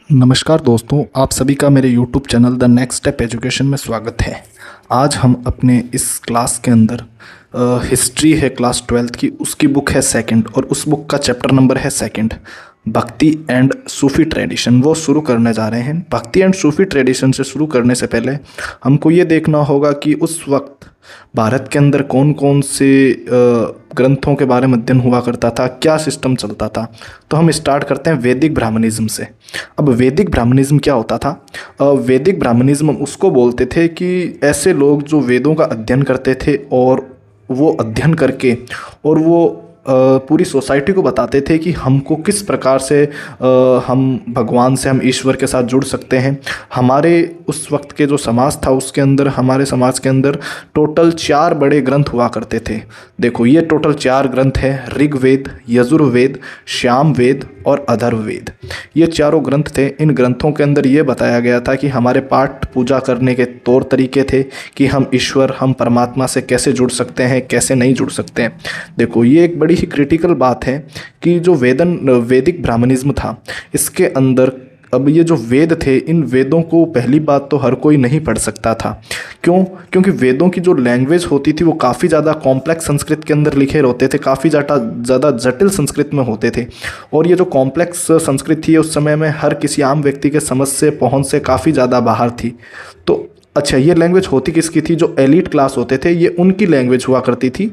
नमस्कार दोस्तों, आप सभी का मेरे YouTube channel the next step education में स्वागत है। आज हम अपने इस क्लास के अंदर हिस्ट्री है क्लास 12th की, उसकी बुक है सेकंड और उस बुक का चैप्टर नंबर है सेकंड, भक्ति एंड सूफी ट्रेडिशन। वो शुरू करने जा रहे हैं। भक्ति एंड सूफी ट्रेडिशन से शुरू करने से पहले हमको ये देखना होगा कि उस वक्त भारत के अंदर कौन कौन से ग्रंथों के बारे में अध्ययन हुआ करता था, क्या सिस्टम चलता था। तो हम स्टार्ट करते हैं वैदिक ब्राह्मणिज्म से। अब वैदिक ब्राह्मणिज्म क्या होता था? वैदिक ब्राह्मणिज्म उसको बोलते थे कि ऐसे लोग जो वेदों का अध्ययन करते थे और वो अध्ययन करके और वो पूरी सोसाइटी को बताते थे कि हमको किस प्रकार से हम भगवान से, हम ईश्वर के साथ जुड़ सकते हैं। हमारे उस वक्त के जो समाज था उसके अंदर, हमारे समाज के अंदर टोटल 4 बड़े ग्रंथ हुआ करते थे। देखो, ये टोटल 4 ग्रंथ है, ऋग्वेद, यजुर्वेद, सामवेद और अथर्ववेद। ये चारों ग्रंथ थे। इन ग्रंथों के अंदर ये बताया गया था कि हमारे पाठ पूजा करने के तौर तरीके थे कि हम ईश्वर, हम परमात्मा से कैसे जुड़ सकते हैं, कैसे नहीं जुड़ सकते हैं। देखो, ये एक बड़ी ही क्रिटिकल बात है कि जो वैदिक ब्राह्मणिज्म था, इसके अंदर अब ये जो वेद थे, इन वेदों को पहली बात तो हर कोई नहीं पढ़ सकता था। क्यों? क्योंकि वेदों की जो लैंग्वेज होती थी वो काफ़ी ज़्यादा कॉम्प्लेक्स संस्कृत के अंदर लिखे होते थे, काफ़ी ज़्यादा जटिल संस्कृत में होते थे। और ये जो कॉम्प्लेक्स संस्कृत थी उस समय में हर किसी आम व्यक्ति के समझ से, पहुँच से काफ़ी ज़्यादा बाहर थी। तो अच्छा, ये लैंग्वेज होती किसकी थी? जो एलीट क्लास होते थे, ये उनकी लैंग्वेज हुआ करती थी।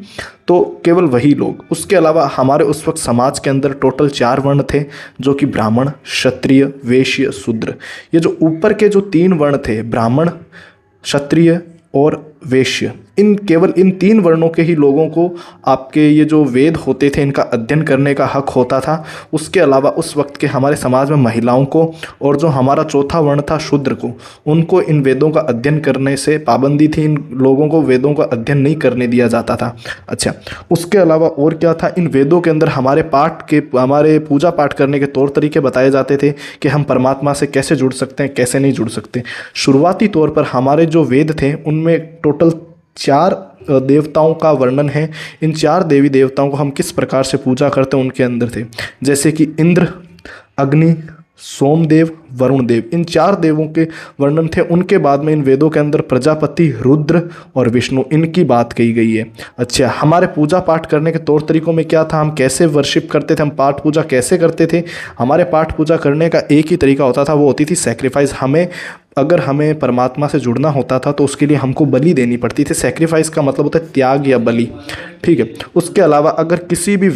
तो केवल वही लोग। उसके अलावा हमारे उस वक्त समाज के अंदर टोटल 4 वर्ण थे, जो कि ब्राह्मण, क्षत्रिय, वैश्य, शूद्र। ये जो ऊपर के जो 3 वर्ण थे, ब्राह्मण, क्षत्रिय और वैश्य, केवल इन 3 वर्णों के ही लोगों को आपके ये जो वेद होते थे इनका अध्ययन करने का हक होता था। उसके अलावा उस वक्त के हमारे समाज में महिलाओं को और जो हमारा चौथा वर्ण था शूद्र को, उनको इन वेदों का अध्ययन करने से पाबंदी थी। इन लोगों को वेदों का अध्ययन नहीं करने दिया जाता था। अच्छा, उसके अलावा और क्या था? इन वेदों के अंदर हमारे पूजा पाठ करने के तौर तरीके बताए जाते थे कि हम परमात्मा से कैसे जुड़ सकते हैं, कैसे नहीं जुड़ सकते। शुरुआती तौर पर हमारे जो वेद थे उनमें टोटल 4 देवताओं का वर्णन है। इन 4 देवी देवताओं को हम किस प्रकार से पूजा करते हैं उनके अंदर थे, जैसे कि इंद्र, अग्नि, सोमदेव, वरुण देव। इन 4 देवों के वर्णन थे। उनके बाद में इन वेदों के अंदर प्रजापति, रुद्र और विष्णु, इनकी बात कही गई है। अच्छा, हमारे पूजा पाठ करने के तौर तरीकों में क्या था? हम कैसे वर्शिप करते थे, हम पाठ पूजा कैसे करते थे? हमारे पाठ पूजा करने का एक ही तरीका होता था, वो होती थी सैक्रिफाइस। अगर हमें परमात्मा से जुड़ना होता था तो उसके लिए हमको बलि देनी पड़ती थी। सैक्रिफाइस का मतलब होता है त्याग या बलि, ठीक है। उसके अलावा अगर किसी भी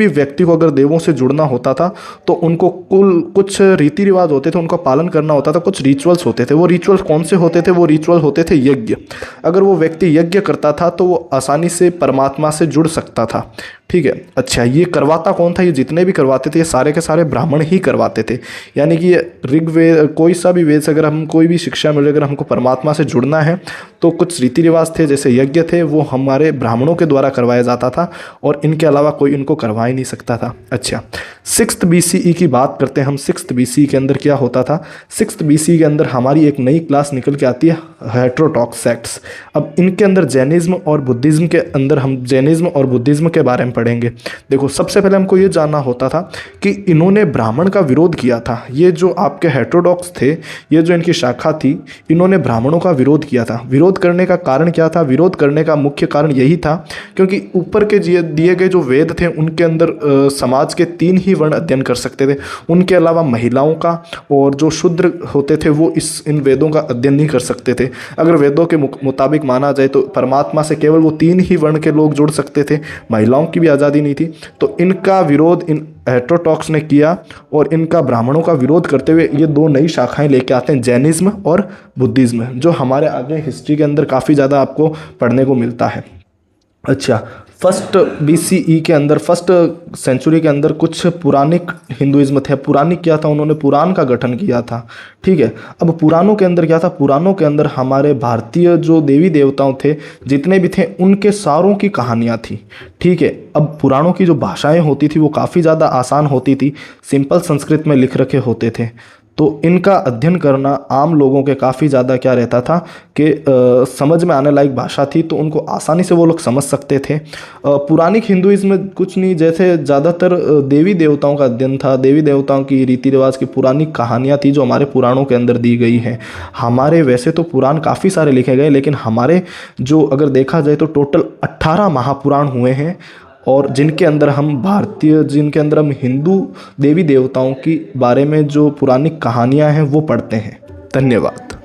व्यक्ति को अगर देवों से जुड़ना होता था तो उनको कुछ रीति रिवाज होते थे, उनको पालन करना होता था, कुछ रिचुअल्स होते थे। वो रिचुअल्स कौन से होते थे? वो रिचुअल होते थे यज्ञ। अगर वो व्यक्ति यज्ञ करता था तो वो आसानी से परमात्मा से जुड़ सकता था, ठीक है। अच्छा, ये करवाता कौन था? ये जितने भी करवाते थे ये सारे के सारे ब्राह्मण ही करवाते थे। यानी कि ऋग्वेद, कोई सा भी वेद से अगर हम कोई भी शिक्षा मिले, अगर हमको परमात्मा से जुड़ना है तो कुछ रीति रिवाज थे, जैसे यज्ञ थे, वो हमारे ब्राह्मणों के द्वारा करवाया जाता था और इनके अलावा कोई इनको करवा ही नहीं सकता था। अच्छा, 6th BCE की बात करते हैं हम। 6th BCE के अंदर क्या होता था? 6th BCE के अंदर हमारी एक नई क्लास निकल के आती है, हेटेरोडॉक्स सेक्ट्स। अब इनके अंदर जैनिज्म और बुद्धिज्म के अंदर हम जैनिज्म और बुद्धिज्म के बारे में पढ़ेंगे। देखो, सबसे पहले हमको ये जानना होता था कि इन्होंने ब्राह्मण का विरोध किया था। ये जो आपके हेटेरोडॉक्स थे, ये जो इनकी शाखा थी, इन्होंने ब्राह्मणों का विरोध किया था। विरोध करने का कारण क्या था? विरोध करने का मुख्य कारण यही था क्योंकि ऊपर के दिए गए जो वेद थे उनके अंदर समाज के 3 ही वर्ण अध्ययन कर सकते थे। उनके अलावा महिलाओं का और जो शूद्र होते थे वो इन वेदों का अध्ययन नहीं कर सकते थे। अगर वेदों के मुताबिक माना जाए तो परमात्मा से केवल वो 3 ही वर्ण के लोग जुड़ सकते थे, महिलाओं की भी आज़ादी नहीं थी। तो इनका विरोध इन हेटेरोडॉक्स ने किया और इनका ब्राह्मणों का विरोध करते हुए ये 2 नई शाखाएं लेके आते हैं, जैनिज्म और बुद्धिज्म, जो हमारे आगे हिस्ट्री के अंदर काफ़ी ज़्यादा आपको पढ़ने को मिलता है। अच्छा, 1st BCE के अंदर, 1st सेंचुरी के अंदर कुछ पुरानिक हिंदुइज्म थे। पुरानिक क्या था? उन्होंने पुराण का गठन किया था, ठीक है। अब पुराणों के अंदर क्या था? पुराणों के अंदर हमारे भारतीय जो देवी देवताओं थे जितने भी थे उनके सारों की कहानियाँ थी, ठीक है। अब पुराणों की जो भाषाएं होती थी वो काफ़ी ज़्यादा आसान होती थी, सिंपल संस्कृत में लिख रखे होते थे। तो इनका अध्ययन करना आम लोगों के काफ़ी ज़्यादा क्या रहता था कि समझ में आने लायक भाषा थी, तो उनको आसानी से वो लोग समझ सकते थे। पुरानिक हिंदुइज्म में कुछ नहीं, जैसे ज़्यादातर देवी देवताओं का अध्ययन था, देवी देवताओं की रीति रिवाज की पुरानी कहानियाँ थी जो हमारे पुराणों के अंदर दी गई हैं। हमारे वैसे तो पुराण काफ़ी सारे लिखे गए, लेकिन हमारे जो अगर देखा जाए तो टोटल 18 महापुराण हुए हैं, और जिनके अंदर हम हिंदू देवी देवताओं की बारे में जो पुरानी कहानियाँ हैं वो पढ़ते हैं। धन्यवाद।